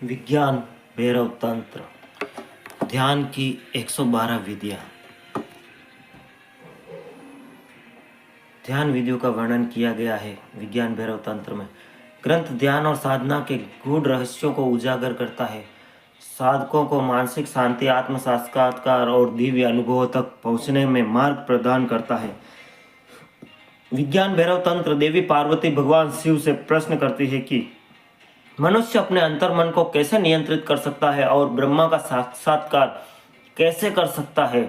विज्ञान भैरव तंत्र ध्यान की 112 विधियां। ध्यान विधियों का वर्णन किया गया है विज्ञान भैरव तंत्र में। ग्रंथ ध्यान और साधना के गूढ़ रहस्यों को उजागर करता है, साधकों को मानसिक शांति, आत्म साक्षात्कार और दिव्य अनुभवों तक पहुंचने में मार्ग प्रदान करता है। विज्ञान भैरव तंत्र देवी पार्वती भगवान शिव से प्रश्न करती है कि मनुष्य अपने अंतर्मन को कैसे नियंत्रित कर सकता है और ब्रह्मा का साक्षात्कार कैसे कर सकता है।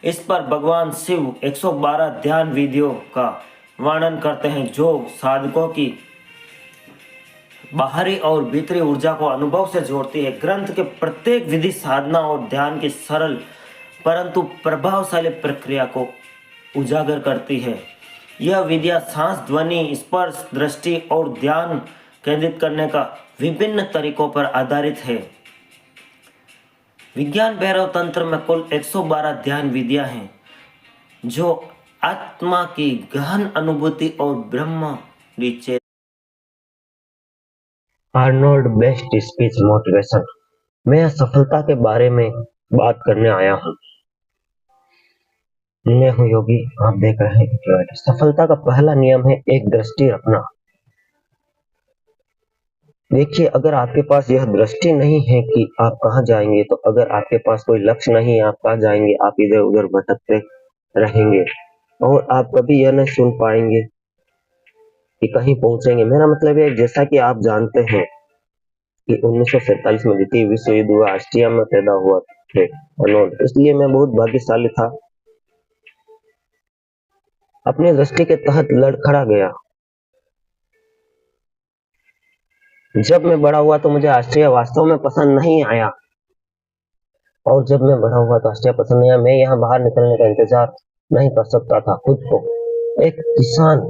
इस पर भगवान शिव 112 ध्यान विधियों का वर्णन करते हैं जो साधकों की बाहरी और भीतरी ऊर्जा को अनुभव से जोड़ती है। ग्रंथ के प्रत्येक विधि साधना और ध्यान की सरल परंतु प्रभावशाली प्रक्रिया को उजागर करती है। यह विधियां सांस, ध्वनि, स्पर्श, दृष्टि और ध्यान केंद्रित करने का विभिन्न तरीकों पर आधारित है। विज्ञान भैरव तंत्र में कुल 112 ध्यान विधियां हैं जो आत्मा की गहन अनुभूति और ब्रह्म नीचे। Arnold best speech motivation. मैं सफलता के बारे में बात करने आया हूँ। मैं हूँ योगी, आप देख रहे हैं। सफलता का पहला नियम है एक दृष्टि रखना। देखिए, अगर आपके पास यह दृष्टि नहीं है कि आप कहाँ जाएंगे, तो अगर आपके पास कोई लक्ष्य नहीं है आप कहाँ जाएंगे, आप इधर उधर भटकते रहेंगे और आप कभी यह नहीं सुन पाएंगे कि कहीं पहुंचेंगे। मेरा मतलब है, जैसा कि आप जानते हैं कि 1947 में द्वितीय विश्व युद्ध हुआ, ऑस्ट्रिया में पैदा हुआ थे अर्नोल्ड, इसलिए मैं बहुत भाग्यशाली था। अपने दृष्टि के तहत लड़खड़ा गया। जब मैं बड़ा हुआ तो मुझे ऑस्ट्रिया वास्तव में पसंद नहीं आया, और जब मैं बड़ा हुआ तो ऑस्ट्रिया पसंद नहीं आया। मैं यहाँ बाहर निकलने का इंतजार नहीं कर सकता था खुद को एक किसान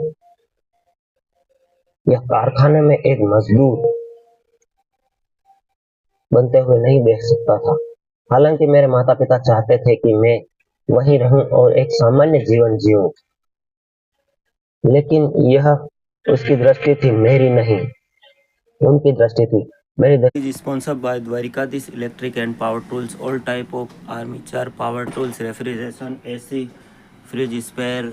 या कारखाने में एक मजदूर बनते हुए नहीं देख सकता था। हालांकि मेरे माता पिता चाहते थे कि मैं वहीं रहूं और एक सामान्य जीवन जीऊं, लेकिन यह उसकी दृष्टि थी, मेरी नहीं। उनकी दृष्टि थी, मेरी दृष्टि। Is sponsored by Dwarikadis Electric and Power Tools, all type of armature power tools, refrigeration, AC, fridge, spare,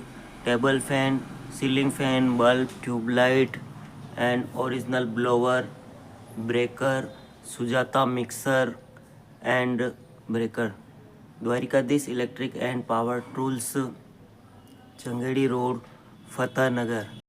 table fan, ceiling fan, bulb, tube light, and original blower, breaker, Sujata mixer, and breaker. Dwarikadis Electric and Power Tools, Changedi Road, Fatah Nagar.